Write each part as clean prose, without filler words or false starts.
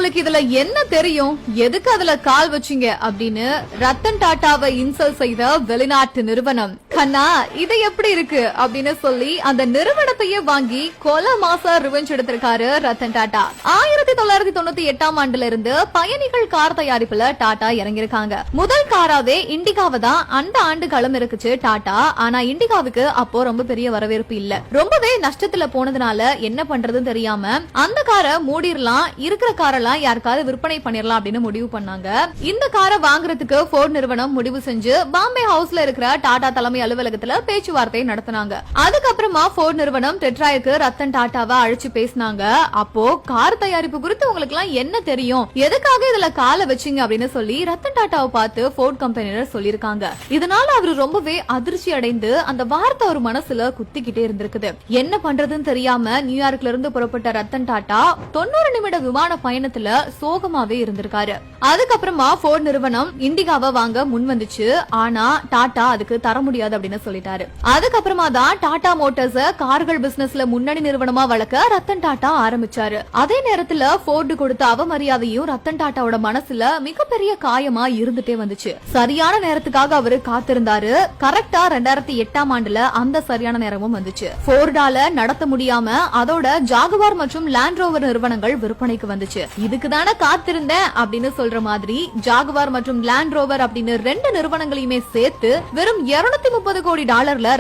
உங்களுக்கு இதுல என்ன தெரியும், எதுக்கு அதுல கால் வச்சீங்க அப்படின்னு ரத்தன் டாட்டாவை இன்சல்ட் செய்த வெளிநாட்டு நிறுவனம் கண்ணா இது எப்படி இருக்கு அப்படின்னு சொல்லி அந்த நிறுவனத்தையே வாங்கி கொலை மாசா ரிவெஞ்ச் எடுத்திருக்காரு ரத்தன் டாடா. 1998 ஆண்டுல இருந்து பயணிகள் கார் தயாரிப்புல டாடா இறங்கிருக்காங்க. முதல் காராவே இண்டிகாவை தான் அந்த ஆண்டு களம் இருக்குச்சு டாடா. ஆனா இண்டிகாவுக்கு அப்போ ரொம்ப பெரிய வரவேற்பு இல்ல. ரொம்பவே நஷ்டத்துல போனதுனால என்ன பண்றதுன்னு தெரியாம அந்த காரை மூடிரலாம், இருக்கிற காரெல்லாம் யாருக்காவது விற்பனை பண்ணிரலாம் அப்படின்னு முடிவு பண்ணாங்க. இந்த காரை வாங்குறதுக்கு போர்ட் நிறுவனம் முடிவு செஞ்சு பாம்பே ஹவுஸ்ல இருக்கிற டாடா தலைமை அலுவலகத்துல பேச்சுவார்த்தை நடத்தினாங்க. அதுக்கப்புறமா போர்ட் நிறுவனம் டெட்ராய்க்கு ரத்தன் டாட்டாவை அழைச்சு பேசினாங்க. அப்போ கார் தயாரிப்பு குறித்து உங்களுக்கு எல்லாம் என்ன தெரியும், எதுக்காக இதுல காலை வச்சீங்க அப்படின்னு சொல்லி ரத்தன் டாட்டாவை பார்த்து போர்ட் கம்பெனியர் சொல்லிருக்காங்க. இதனால அவரு ரொம்பவே அதிர்ச்சி அடைந்து அந்த வார்த்தை ஒரு மனசுல குத்திக்கிட்டே இருந்திருக்குது. என்ன பண்றதுன்னு தெரியாம நியூயார்க்ல இருந்து புறப்பட்ட ரத்தன் டாடா 90 நிமிட விமான பயணத்துல சோகமாவே இருந்திருக்காரு. அதுக்கப்புறமா போர்ட் நிறுவனம் இண்டிகாவை வாங்க முன் வந்துச்சு. ஆனா டாடா அதுக்கு தர முடியாது அப்படின்னு சொல்லிட்டாரு. அதுக்கப்புறமா தான் டாடா மோட்டார்ஸ் கார்கள் பிசினஸ்ல முன்னணி நிறுவனமா வளர்க்க ரத்தன் டாடா ஆரம்பிச்சாரு. அதே நேரத்துல போர்டு கொடுத்த அவமரியாதையும் ரத்தன் டாட்டாவோட மனசுல மிகப்பெரிய காயமா இருந்துட்டே வந்துச்சு. சரியான நேரத்துக்காக அவரு காத்திருந்தாரு. கரெக்டா 2008 ஆண்டுல அந்த சரியான நேரமும் வந்துச்சு. போர்டால நடத்த முடியாம அதோட ஜாகுவார் மற்றும் லேண்ட் ரோவர் நிறுவனங்கள் விற்பனைக்கு வந்துச்சு. இதுக்கு தானே காத்திருந்தேன் அப்படின்னு சொல்ற மாதிரி ஜாகுவார் மற்றும் லேண்ட் ரோவர் அப்படின்னு 2 நிறுவனங்களையுமே சேர்த்து வெறும் $230 கோடி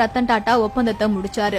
ரத்தன் டாடா ஒப்பந்தத்தை முடிச்சாரு.